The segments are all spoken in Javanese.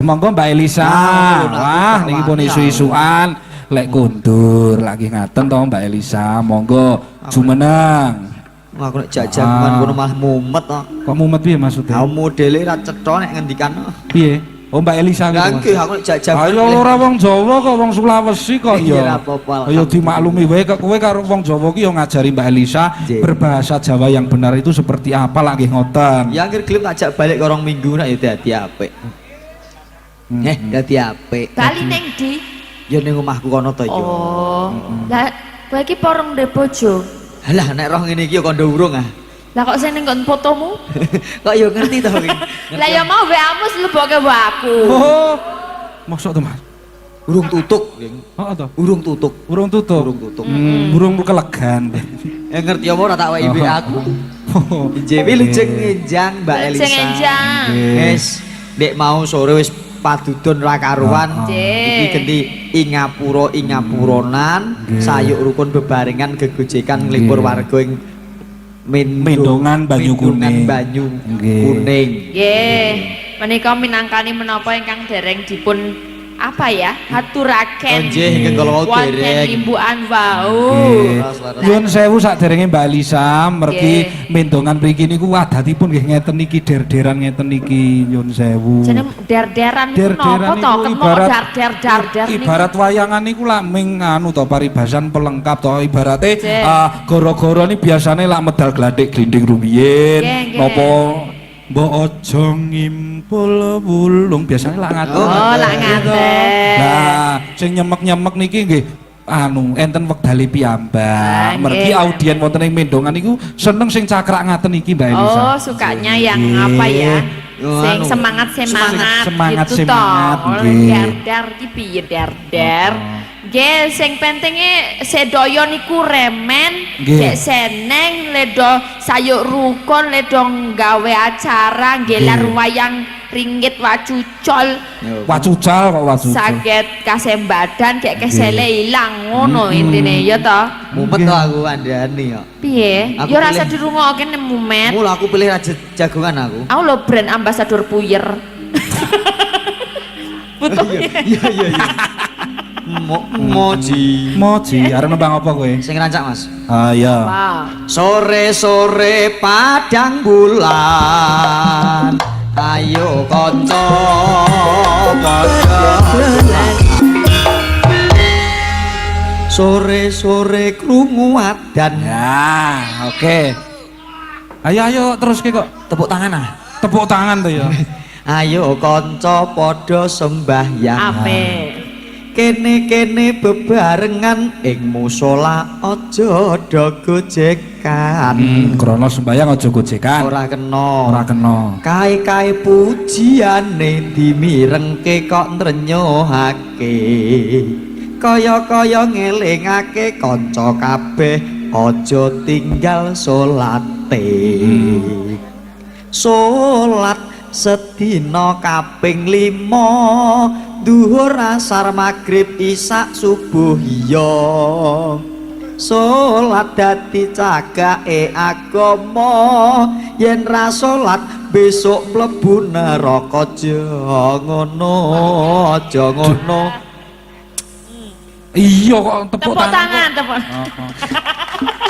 Monggo Mbak Elisa. Wah, niki pun isu-isuan lek kundur lagi ngaten to Mbak Elisa. Monggo jumeneng. Aku nek jajaman kono malah mumet to. Kok mumet piye maksudnya? Ha modele ra cetha nek ngendikan. Piye? Oh Mbak Elisa gitu. Nggih, aku nek jajaman. Ayo ora wong Jawa kok wong Sulawesi kok Iya, ya. apa-apa. Ayo dimaklumi wae kok kowe karo wong Jawa ki yo ngajari Mbak Elisa berbahasa Jawa yang benar itu seperti apa lagi ngoten. Ya akhir gelem ajak balik ke orang minggu nak ya dadi apik. Dadi apik. Bali ning ndi? Ya ning omahku kono to ya. Oh. Lah kowe iki porong ndek bojo. Halah nek roh ngene iki ya kandha urung ah. Lah kok sing nggon fotomu? Kok ya ngerti to iki. Lah ya mau WA-mu leboke aku. Oh. Maksud to Mas? Urung tutuk, Ling. Heeh to. Urung tutuk. Urung tutup. Urung tutuk. Burung kelegan. Ngerti apa ora tak wae WA aku. JW lujeng ngenjang Mbak Elisa. Lujeng ngenjang. Wis, ndek mau sore wis padudon ra karuan. Iki ganti ingapuronan, sayuk rukun bebarengan gegojekan nglipur warga ing Mendongan Banyu Kuning. Banyu Kuning. Nggih. Menika minangkani menapa ingkang dereng dipun apa ya? Haturaken. Nggih, ingkang kala wau Wonten dereng. limbukan wau. Nyuwun sewu saderenge Mbak Elisa mergi mendongan mriki niku adatipun nggih ngeten niki der-deran ngeten niki nyuwun sewu. Jeneng der-deran niku Der-deran napa to? niku Kemok ibarat dar-der niku. ibarat wayangan niku lak ming anu to paribasan pelengkap to ibarate goro-goro ni biasane lak medal gladhik glinding rumiyin napa mbok aja ngimpul wulung biasane lak ngaten. Oh, lak ngaten. Lah sing nyemek-nyemek niki nggih anu enten wekdale piyambak. Mergi audien wonten ing Mendongan niku seneng sing cakrak ngaten iki Mbak Elisa. Oh, sukanya yang apa ya? Sing semangat gitu semangat toh. nggih. Der-der iki piye der-der? Nggih, sing pentinge sedaya niku remen, gek seneng ledo sayuk rukun ledo gawe acara gelar wayang ringgit wacucol. Wacucal kok wacucal. Saged kasembadan gek kesele ilang ngono intine ya toh. Mumet to aku kandhani kok. Piye? Aku Ya rasa pilih- dirungokke nek mumet. Mula aku pilih raja jagongan aku. Aku lo brand ambassador puyer. Betul. Iya. Moji. Arep nembang apa kowe? Sing rancak Mas. Ah iya. Wah. Sore-sore padang bulan. Ayo kanca padha. Sore-sore krungu adan. Ya, oke. Ayo terus ki kok. Tepuk tangan ah. Tepuk tangan tuh ya. Ayo kanca padha sembahyang. Apik. Kene-kene bebarengan ing musala aja do gojekan. Krono sembayang aja gojekan. Ora kena. Kae-kae pujiane dimirengke kok nrenyohake. Kaya-kaya ngelingake kanca kabeh aja tinggal salate. Salat sedina kaping 5 duhur asar magrib isak subuh iya. Salat dadi cagake agama, yen ra salat besok mlebu neraka aja ngono. Iya kok tepuk tangan.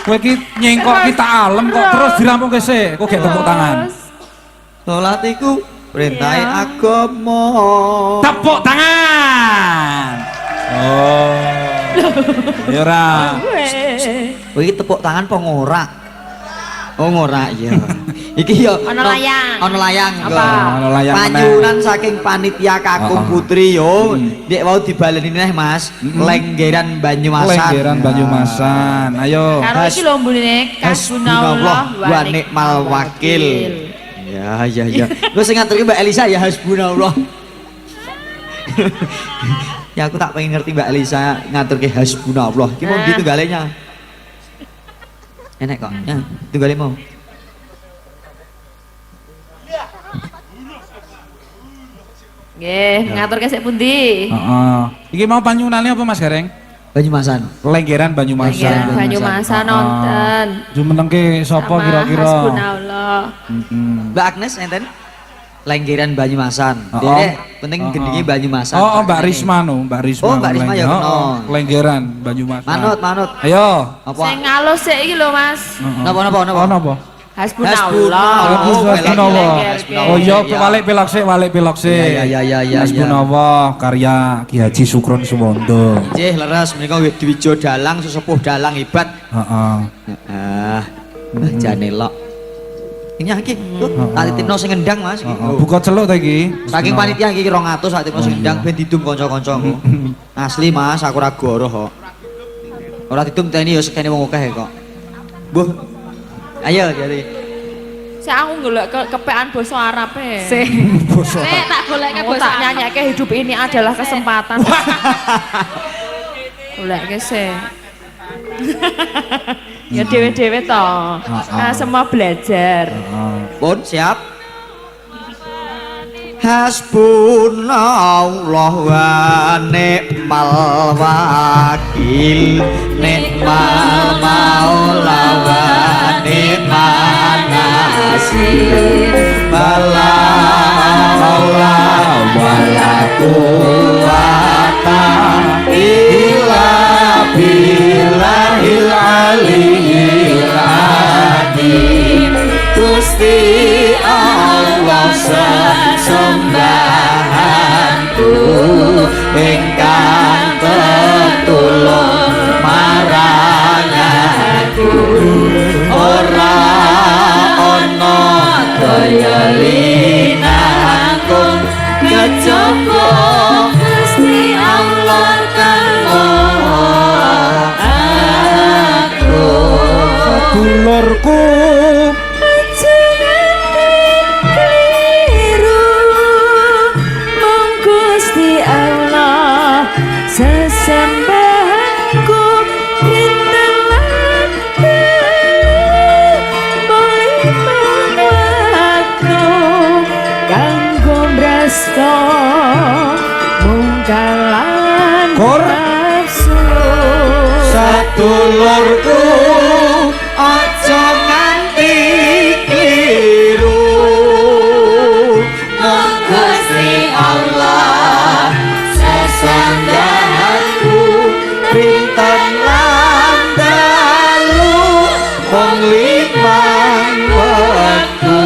Kowe iki nyengkok kita alam kok terus dirampungke sik. Kok gek tepuk tangan. Salat iku perintahe agama. Tepuk tangan. Oh. Ya ora. Kowe iki tepuk tangan apa ngora? Oh ngora iya. Iki yo Ana layang. Ana layang. Apa? Ana layang. Panyunan saking panitia Kakung Putri yo. Ndek wau dibaleni neh Mas. Lenggeran Banyumasan. Lenggeran Banyumasan. Ayo. Karo iki lho mbune Hasbunallah wa ni'mal wakil. Ya. Lu sing ngaturke Mbak Elisa ya hasbunallah. Ya aku tak pengen ngerti Mbak Elisa ngaturke hasbunallah. Ki mau gitu galenya. Enek kok. Ya, tunggale mau. Nggih, ngaturke sik pundi? Heeh. Iki mau panyunane apa Mas Gareng? Banyumasan. Lenggeran Banyumasan. Lenggeran Banyumasan nonton. Jumenengke sapa kira-kira? Hasbunallah. Mbak Agnes enten? Lenggeran Banyumasan. Oh, Dek, penting gendingi Banyumasan. Oh, Mbak Risma no, Mbak Risma. Oh, Mbak Risma ya kena. Lenggeran Banyumasan. Manut. Ayo. Apa? Sing ngalus sik iki lho, Mas. Napa? Oh, napa? Hasbunallah. Oh iya, balik pilok sik. Ya. Hasbunallah karya Ki Haji Sukron Suwondo. Nggih, leres menika Dwijo Dalang sesepuh dalang hebat. Heeh. Jane lok. Ini iki, tak titipno sing ngendang, Mas. Buka celuk ta iki. Saking panitia iki 200 tak titipno sing ngendang ben didum kanca-kancaku. Asli, Mas, aku ora goroh kok. Ora didum teni ya sekene wong akeh kok. Mbuh. Ayo jadi. Saya aku golek kepean basa Arab e. Basa. Tak goleke basa tak nyanyiake hidup ini adalah kesempatan. Goleke sih. Ya dewe-dewe toh. Nah, semua belajar. Pun siap. Hasbunallah wa ni'mal wakil, ni'mal maula wa ni'man nasir, bala maula wala quwata illa billahil aliyyil azim. Gusti Allah sembahanku ingkang tetulung marang aku, ora ana daya linangkung kejaba Gusti Allah kanggo aku. Dulurku sesembahanku rintelan boleh mengaku kanggo brasta mungkalan nafsu. Sadulurku aja nganti kliru, Gusti Allah sesanggahanku pinten lan dalu wong limang wektu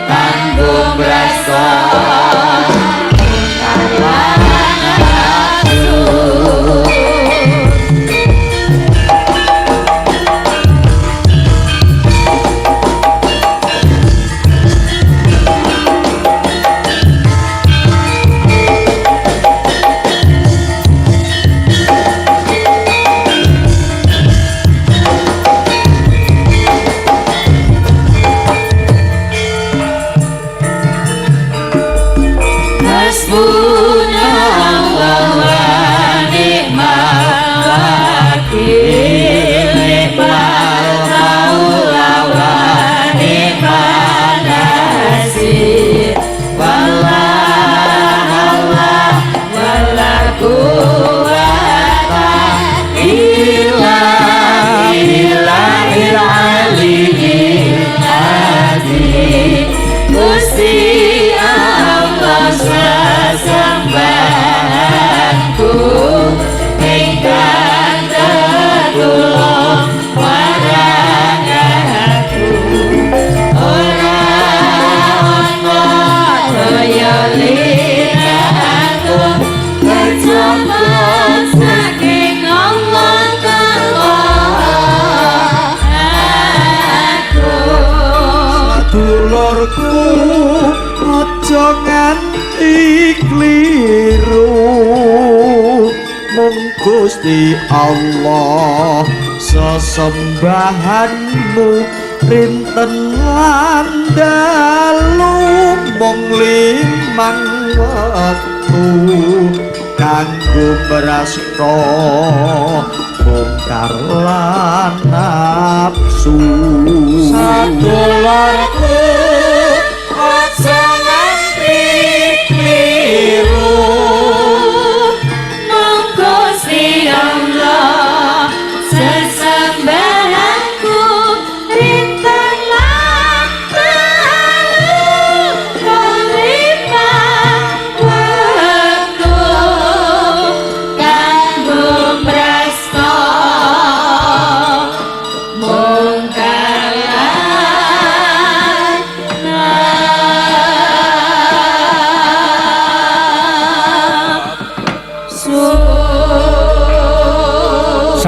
kanggo brasa aja nganti kliru, mung Gusti Allah sesembahanmu rinten lan dalu mung limang wektu kanggo brasta bongkar lan nafsu. Sadulurku aja nganti kliru, mung Gusti Allah sesembahanku rinten lan dalu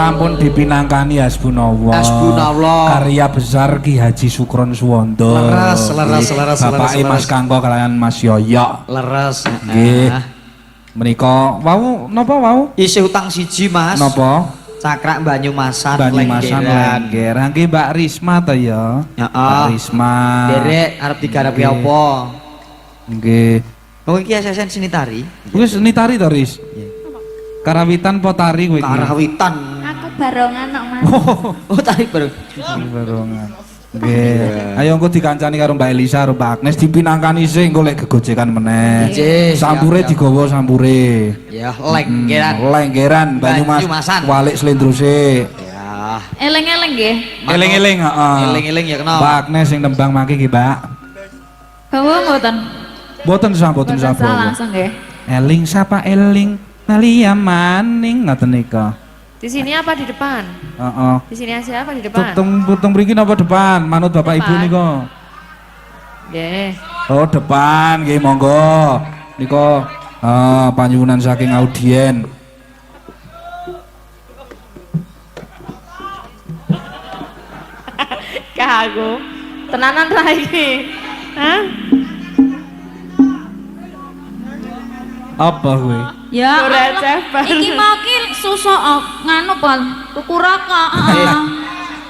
sampun dipinangkani hasbunallah. Hasbunallah. Karya besar Ki Haji Sukron Suwondo. Leres. Bapake Mas Kangko kalian Mas Yoyok. Leres. Nggih. Menika wau napa wau? Isih utang siji, Mas. Napa? Cakrak Banyumasan Banyumasan Lengger. Nggih Mbak Risma ta ya? Mbak Risma. Derek arep digarepi apa? Nggih. Oh iki SSN seni tari. Wis seni tari to, Ris? Karawitan po tari kowe iki? Karawitan. Aku barongan kok Mas. Oh tari bareng. Barongan. Nggih. Ayo engko dikancani karo Mbak Elisa karo Mbak Agnes dipinangkani sih engko lek gegojekan meneh. Nggih. Sampure digawa sampure. Ya, lenggeran. Lenggeran Banyumasan. Walik slendruse. Ya. Eleng-eleng nggih. Eling-eling, heeh. Eling-eling ya kenal. Mbak Agnes sing nembang mangke iki, Mbak. Bawa mboten. Boten sapa. Langsung nggih. Eling sapa eling Nalia maning ngoten nika. Di sini apa di depan? Heeh. Di sini aja apa di depan? Tutung mriki napa depan? Manut Bapak Ibu Depan. nika. Nggih. Oh, depan nggih monggo. Nika panyuwunan saking audien. Kagu. Tenanan ra iki. Hah? Apa kowe? Ya Ora Allah, cepat. iki mau ki susuk nganu pol tuku rokok.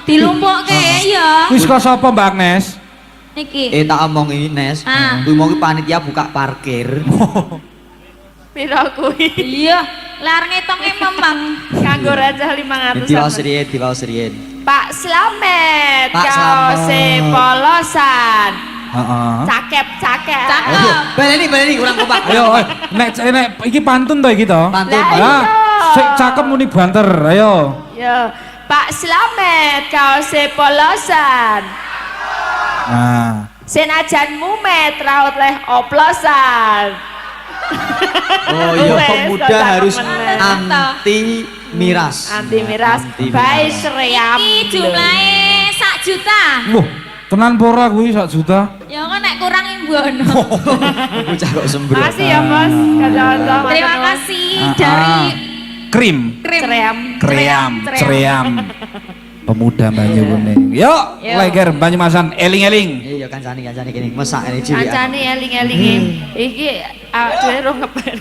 Dilumpukke ya. Wis kok sapa Mbak Agnes? Niki. Tak omong iki Nes. Ah. Kuwi mau ki panitia buka parkir. Piro kuwi? Iya, lar ngitunge memang. Kanggo receh 500. Diwaos riyen. Pak Slamet, Pak kaos Slamet. polosan. Heeh. Cakep. Cakep. Baleni kurang kompak. Ayo, nek iki pantun to iki to? Pantun. Lah, Ya, iya. sik cakep muni banter. Ayo. Yo, Pak Slamet, kaos polosan. Nah, Senajan mumet raut leh oplosan. Oh iya, Wes, pemuda kok harus cakep meneh. anti miras. Anti miras, Anti baik miras. seream. Iki jumlahe 1 juta. wah, tenan pora kuwi 1 juta. Ya kok nek kurang imbono. Bocah kok sembrono. Makasih ya bos, kacau-kacau. Terima kasih Ah, dari Krim, Ceream. ceream. Pemuda Banyuwangi. Yuk, Yuk. Lengger Banyumasan eling-eling. Iya kancane kene mesak ini cilik. Kancane eling-elinge. Iki dhewe ro ngepen.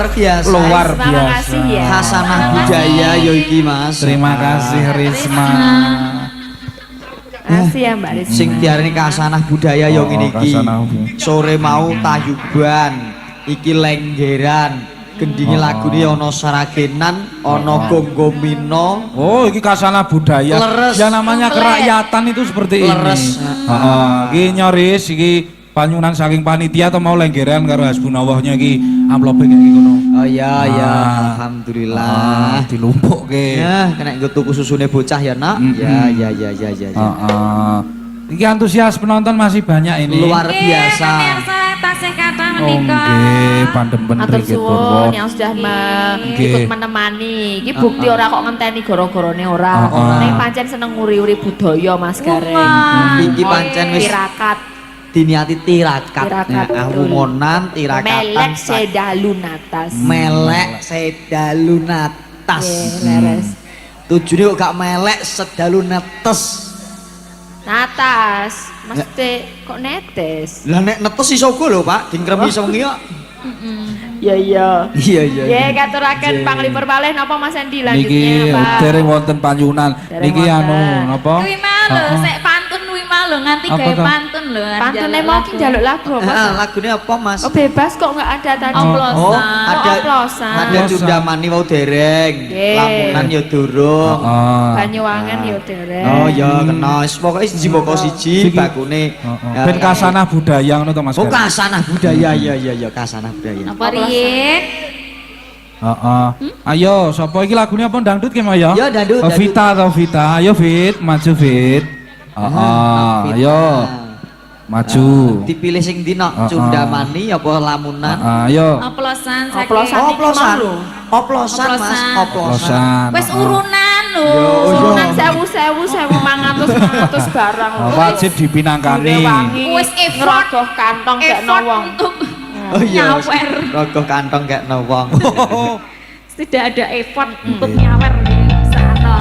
biasa. Luar Terima biasa. kasih ya. Hasanah budaya yo iki Mas. Terima kasih Risma. Kasih ya Mbak Risma. Sing diarani kasanah budaya yo Oh, ngene iki. kasanah budaya. Sore mau tayuban, iki lenggeran. Gendinge lagune ana saragenan, ana gonggomino. Oh, iki kasanah budaya. Leres. Ya namanya Komplit. kerakyatan itu seperti Leres. ini. Heeh. Iki nyoris iki panyunan saking panitia atau mau lenggeran karo hasbunallahnya iki amplope iki ngono. Oh iya ya, Ah. alhamdulillah. Dilumpukke. Ya, kena nggo tuku susune bocah ya, Nak. Ya. Heeh. Iki antusias penonton masih banyak ini. Luar Oke, biasa. pemirsa tasih kata Oh, menika. nggih, pandemben Atur Rikit suwun Purwo. yang sudah Nggih. ikut menemani. Iki bukti ora kok ngenteni gara-garane ora. Heeh. Ning pancen seneng nguri-uri budaya Mas Gareng. Wah. Iki pancen wis Tirakat, diniati tirakat. Tirakat, Nah, betul. wumonan tirakatan. melek sedalu natas. Melek sedalu natas. Nggih, leres. Tujune kok gak melek sedalu netes. Natas, mesti kok netes. Lah nek netes iso uga lho, Pak. Dingkremi sewengi kok. Ya iya. Iya iya. Ya katuraken panglipur malih napa Mas Andi Niki lanjutnya Pak. dereng wonten panyunan. Dereng Niki wonten. anu napa? Kuwi mah lho, sek pantun kuwi mah lho nganti Apa gawe toh? pantun lho. Pantune mau ki njaluk lagu apa? Heeh, Pak? lagune apa, Mas? Oh bebas kok nggak ada tadi. Oplosan. Oh, ada oplosan. ada Cundamani mau dereng. Nggih. Lamunan ya durung. Heeh. Banyuwangen ya dereng. Oh ya kena wis pokoke siji mboko siji Siki. bakune. Heeh. Ben kasanah budaya ngono to Mas. Oh Gar? kasanah budaya ya kasanah budaya. Apa riyen? Heeh. Ayo, sapa iki lagune apa dangdut ki Mas ya? Ya, dangdut, Oh, dangdut. Vita atau Vita. Ayo Fit, maju Fit. Heeh. Ayo. Maju. Dipilih sing ndi nok? Heeh. Cundamani apa lamunan? Heeh, ayo. Oplosan saking. Oplosan. Oh, oplosan. Lho. Oplosan Mas, Oplosan. oplosan. Losan. Wis heeh. urunan lho. Urunan 1000 barang Oh, wajib dipinangkani. Wis Wis effort. ngerogoh kantong gak Effort wong. untuk Oh iya. wis nyawer. Rogoh kantong gak wong. Tidak ada effort untuk nyawer di sana.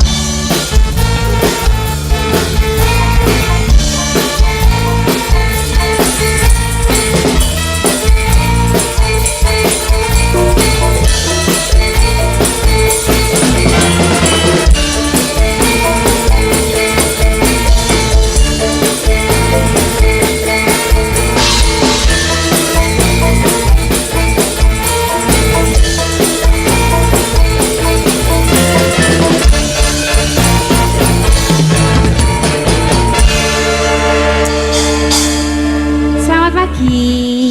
Selamat pagi.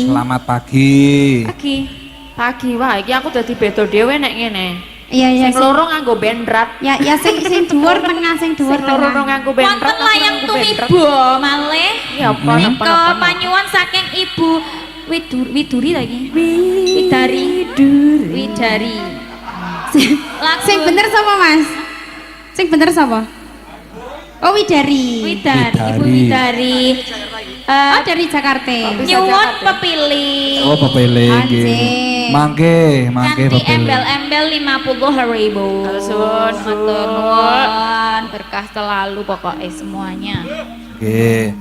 Selamat pagi. Pagi. Pagi wah iki aku dadi beda dhewe nek ngene. Iya iya. Sing loro nganggo bendrat. Ya ya sing dhuwur tengah sing dhuwur Sing loro tengah. nganggo bendrat. Wonten layang tumibo malih. Ya apa Nika panyuwun saking Ibu Widuri lagi. Widari. Sing bener sapa Mas? Sing bener sapa? Oh Widari. Widari, Ibu Widari. Widari. Oh dari Jakarta. Nyuwun pepilih. Oh, pepele nggih. Anjing. Mangke, mangke Nanti pepele. embel-embel 50.000. Suwun, Matur nuwun. Berkah selalu pokoknya semuanya. Nggih.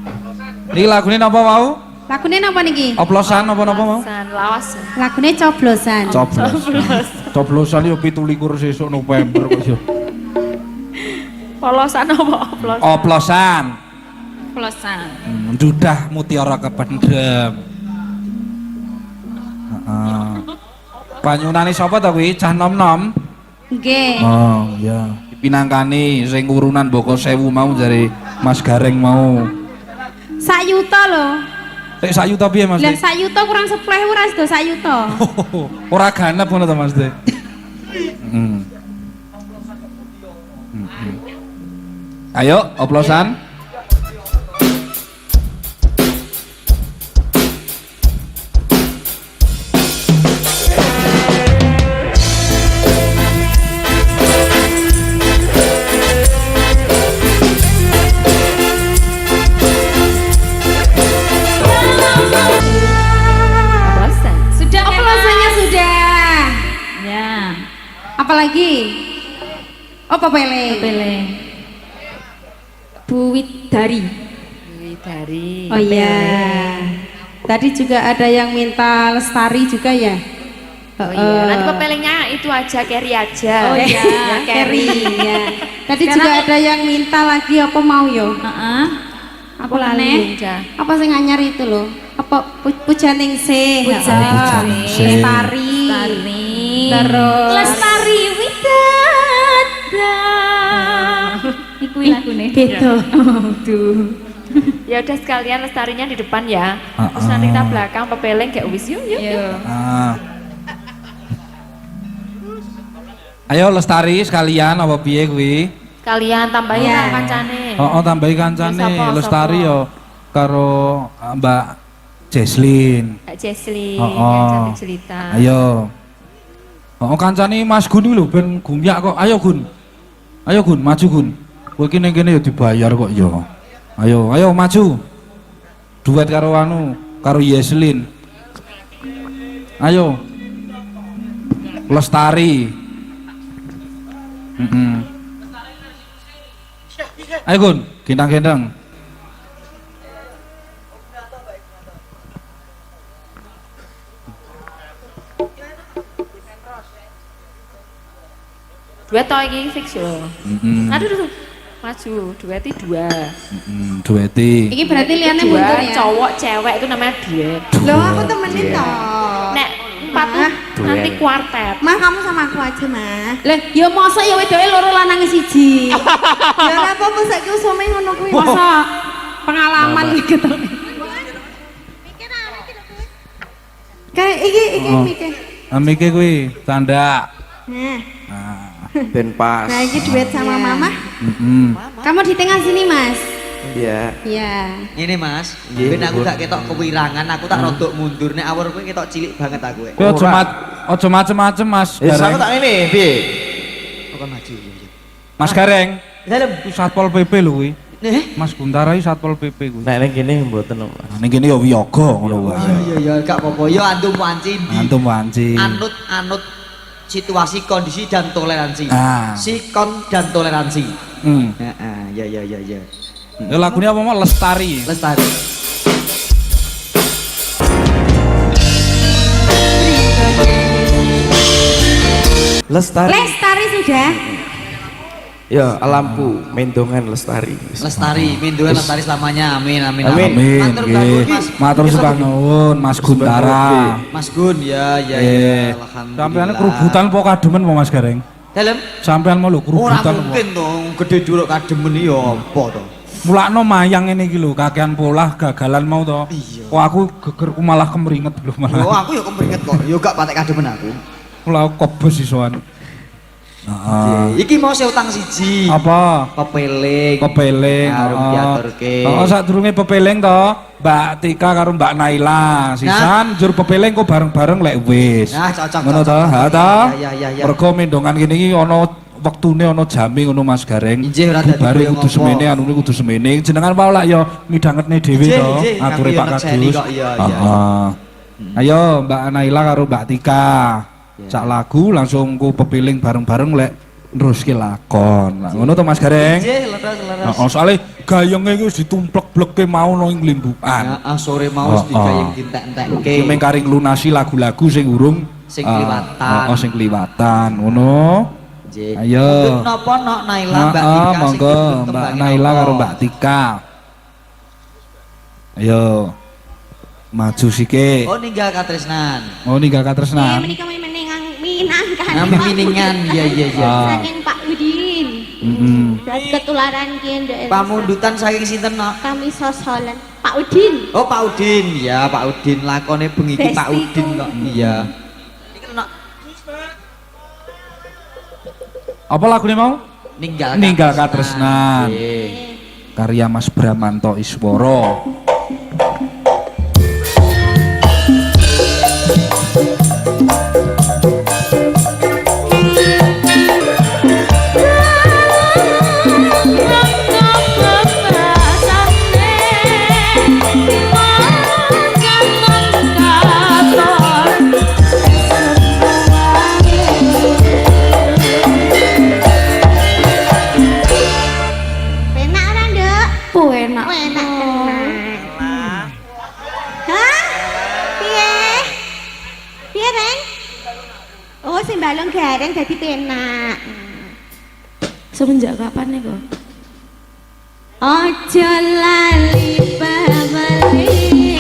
Niki lagune napa wau? Lagune napa niki? Oplosan napa-napa mau? San lawas. Lagune coblosan. Coblos. Coblosan yo 17 sesuk November kok yo. Polosan apa oplos? Oplosan. Plosan. Dudah mutiara kependem. Heeh. Panyunane sapa ta kuwi? Cah nom-nom? Nggih. Oh, iya. Dipinangkani sing urunan Boko Sewu mau jare Mas Gareng mau. Sayuta lho. Sik sayuta piye Mas? Lah sayuta kurang 10.000 ora sedo sayuta. Ora ganep ngono to Mas De. Ayo, oplosan. Oplosan. Sudah Oplosannya sudah. Ya. Apalagi? Oh pepele. Pilih. Bu Widari. Widari. Oh iya. Tadi juga ada yang minta lestari juga ya? Oh iya, nanti pepelengnya itu aja, carry aja. Oh iya, Kerry ya. Tadi juga ada yang minta lagi apa mau yo? Heeh. Aku lali. Bunda. Apa sing anyar itu loh? Apa Pujaningsih? Pujaningsih. Lestari. Lestari. Terus Lestari Widada. Iku lagune. beda. Tuh. Ya udah sekalian lestarinya di depan ya. Terus nanti kita belakang pepeleng kayak wis yuk. Ayo Lestari sekalian apa piye kuwi? Kalian tambahin Ya. lah kancane. Oh, tambahi kancane Sapa, Lestari sapa? yo karo Mbak Jesslyn. Kak Jesslyn Oh, yang oh. cantik cerita. Ayo. Oh, kancane Mas Gun iki lho ben gumyak kok. Ayo Gun. Ayo Gun, maju Gun. Kowe iki ning kene yo dibayar kok yo. Ayo maju. Duet karo Jesslyn. Ayo. Lestari. Ayo Gun, gendang-gendang. Duet toh iki fix yo. Aduh. Maju, dueti dua. Dueti. Ini berarti liane Dua mundur ya? cowok cewek itu namanya duet. Loh aku temenin toh. Nek empat tuh nanti kuartet. Mah kamu sama aku aja mah. Lah, ya masa ya wedoke loro lanang siji. Ya ora apa-apa saiki usome ngono kuwi. Masa pengalaman iki to. Kayak iki Oh. mikir. Amike kuwi tanda. Nah, Ben pas. nah iki duet sama mama. Kamu di tengah sini, Mas. Iya. Iya. Ini Mas, Nggih, ben aku Bu. gak ketok kewirangan, aku tak rodok mundur nek awur kowe ketok cilik banget aku. Kowe aja macem-macem Mas Aku Gareng. tak ini, piye? Kok maju. Mas Gareng. Dalem. Ku Satpol PP lho kuwi. Nih. Mas Guntara iki Satpol PP kuwi. Nek ning kene mboten Mas. Nah, ning kene ya wiyaga ngono wae. Iya gak apa-apa. Yo antum wanci ndi. Antum wanci. Anut situasi, kondisi dan toleransi. Ah. Sikon dan toleransi. Heeh, ya. Ya lagune apa mau Lestari. Lestari. Lestari. Lestari sudah. Ya, alamku mendongan lestari. Lestari, minduan lestari selamanya. Amin. Amin. Amin. Matur Nggih. nuwun, Mas. Matur suka nuwun Mas Guntara. Mas Gun, ya. Alhamdulillah. Sampeyan kerubutan po kademen po Mas Gareng? Dalem. Sampeyan mau lho Ora kerubutan po. mungkin dong, gede duruk kademen iki ya apa to? Mulakno mayang ngene iki lho, kakean polah gagalan mau to. Iya. Kok aku gegerku malah kemeringet lho Oh, malah. aku ya kemringet kok. Yo gak patek kademen aku. Kula kobos isoan. Heeh. Iki mau seutang siji. Apa? Pepeling. Pepeling. Arep diaturke. Heeh, sadurunge pepeling to, Mbak Tika karo Mbak Naila. Sisan njur pepeling kok bareng-bareng lek wis. Nah, cocok. Ngono to, cocok. ha to? Ya. Mergo mendongan kene iki ana wektune ana jame ngono Mas Gareng. Injih, ora dadi Bubare boyong kudu apa. semene, anune kudu semene. Jenengan wae lak ya midhangetne dhewe Injih, to, injih, ature aku Pak ya nekseni Kadus. kok, iya. Heeh. Ayo Mbak Naila karo Mbak Tika. Sak lagu langsung ku pepiling bareng-bareng lek neruske lakon. Lah ngono to Mas Gareng? Injih, leres. Heeh, soalnya gayenge iki wis ditumplek-bleke mau nang nglimbukan. Ya, sore mau wis digayeng dintek-entekke. Ki mung kari nglunasi lagu-lagu sing urung Sing kliwatan. Heeh, sing kliwatan. Ngono. Injih. Ayo. Mungkin napa nok Naila Mbak Heeh, Tika sing monggo dibut Mbak kembangin Naila apa? karo Mbak Tika. Ayo. Maju sike. Oh, ninggal katresnan. Oh ninggal katresnan. Menika minangkan. Nami miningan, iya. Ah. Saking Pak Udin. Heeh. Dan ketularan kian Pamundutan saking sinten nok? kami sosolan Pak Udin. Oh, Pak Udin. Ya, Pak Udin lakone bengi iki Pak Bestiku. Udin kok. Iya. Iki nok Apa lagune mau? ninggal katresnan. Nggih. Karya Mas Bramanto Iswara. Enak ora, Nduk? Oh, enak. Enak. goreng dadi penak. Semenjak kapan nih kok? Ojo lali pabali.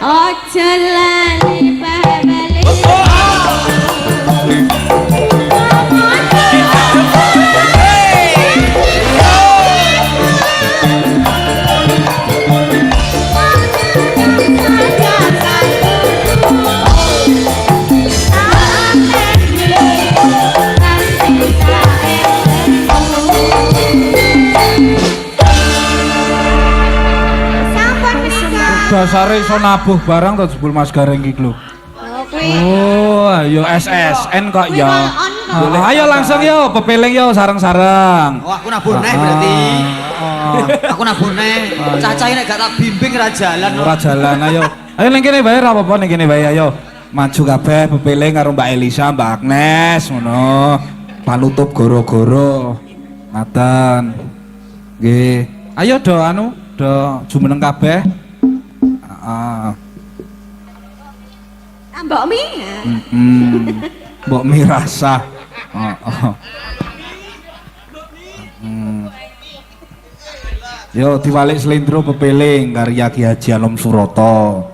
Ojo lali pabali. Dasare iso nabuh barang to jebul Mas Gareng iki lho. Oh, ayo SSN kok ya. Boleh. Ayo langsung yo pepeling yo sareng-sareng. Oh, aku nabuh neh berarti. Aku nabuh neh. Cacahe nek gak tak bimbing ra jalan. Ora jalan ayo. Ayo ning kene bae ra apa-apa ning kene bae ayo. Maju kabeh pepeling karo Mbak Elisa, Mbak Agnes ngono. Panutup goro-goro. Ngaten. Nggih. Ayo do anu, do jumeneng kabeh. Mbok Mi. Mbok Mi rasa. Yo diwalik slendro pepeling karya Ki Haji Alom Suroto.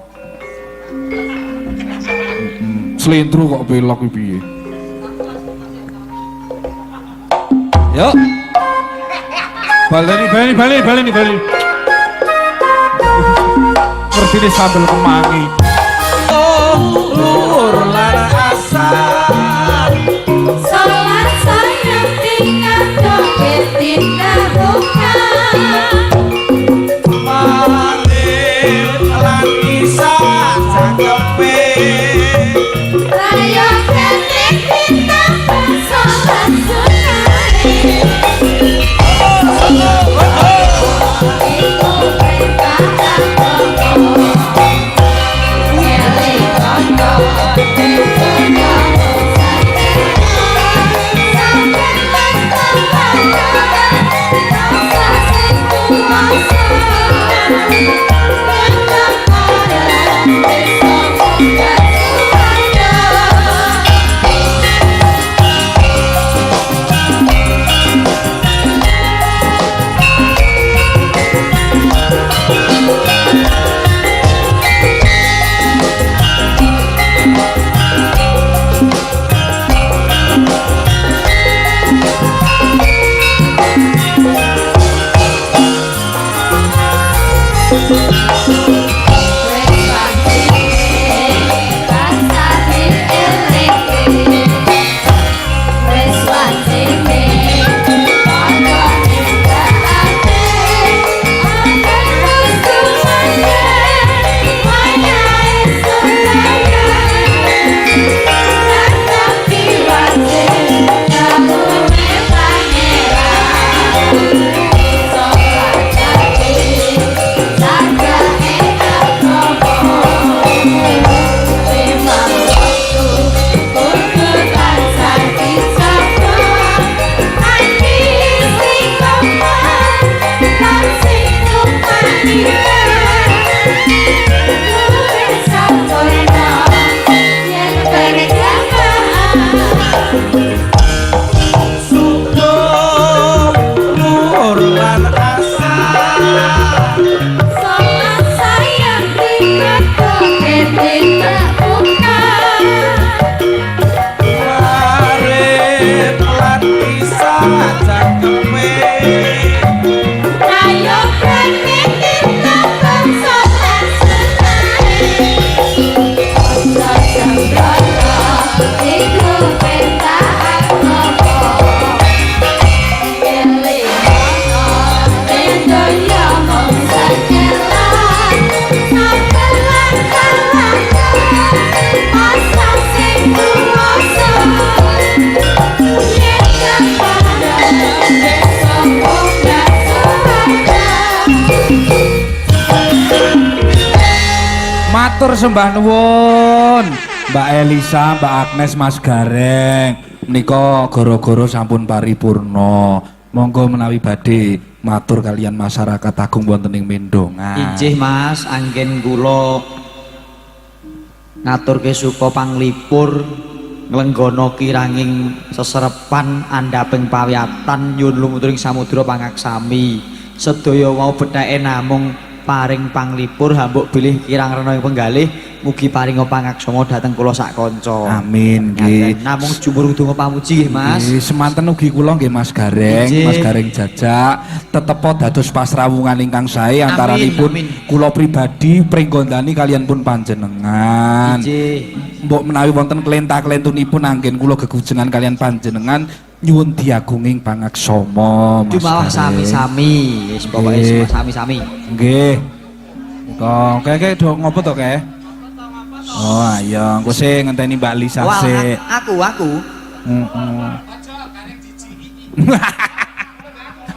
Slendro kok belok iki piye? Yo. Baleni. Seperti sambil kemangi. Lur lara asal. Salat sayang tinggal doket tidak buka. Malit lan isa cangkepe. Rayo ketik kita salat sunai. Iku perintah Matur sembah nuwun Mbak Elisa, Mbak Agnes, Mas Gareng. Menika goro-goro sampun paripurna. Monggo menawi badhe matur kalian masyarakat agung wonten ing Mendongan. Injih Mas, anggen kula ngaturke suka panglipur nglenggono kiranging seserepan andhaping pawiyatan nyuwun lumuturing samudra pangaksami. Sedaya wau bethake namung paring panglipur hambuk bilih kirang rena ing penggalih mugi paringa pangaksama dhateng kula sak kanca. Amin nggih. Namung jumur donga pamuji nggih Mas. Nggih, semanten ugi kula nggih Mas Gareng, Injih. Mas Gareng Jajak tetepa dados pasrawungan ingkang sae antaranipun amin. kula pribadi pringgondani kalian pun panjenengan. Injih. Mbok menawi wonten kelenta-kelentunipun anggen kula gegujengan kalian panjenengan nyuwun diagunging pangaksama Mas Cuma Gareng. sami-sami, wis pokoke Nggih. sami-sami. Nggih. Kok do ngopo to, Kek? Oh, ayo, engko sing ngenteni Mbak Lisa Wah, sik. aku.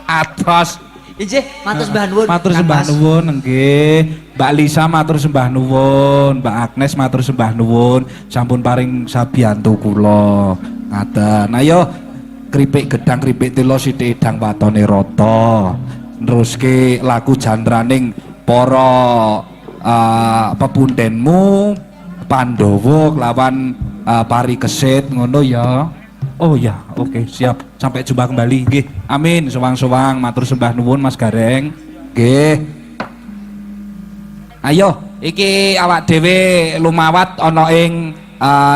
Atos. Injih, matur sembah nuwun. Matur Kang sembah Mas. nuwun nggih. Mbak Lisa matur sembah nuwun, Mbak Agnes matur sembah nuwun, sampun paring sabiyantu kula. Ngaten. Ayo kripik gedang kripik telo sithik edang watone rata. Neruske laku jandraning para pepundenmu Pandhawa kelawan Parikesit ngono ya. Oh ya, oke, siap. Sampai jumpa kembali. Nggih. Amin. Sowang-sowang matur sembah nuwun Mas Gareng. Nggih. Ayo, iki awak dhewe lumawat ana ing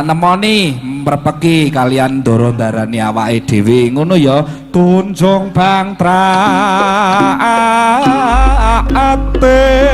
nemoni mrepeki kalian ndoro ndarani awake dhewe ngono ya. Tunjung bangtra ate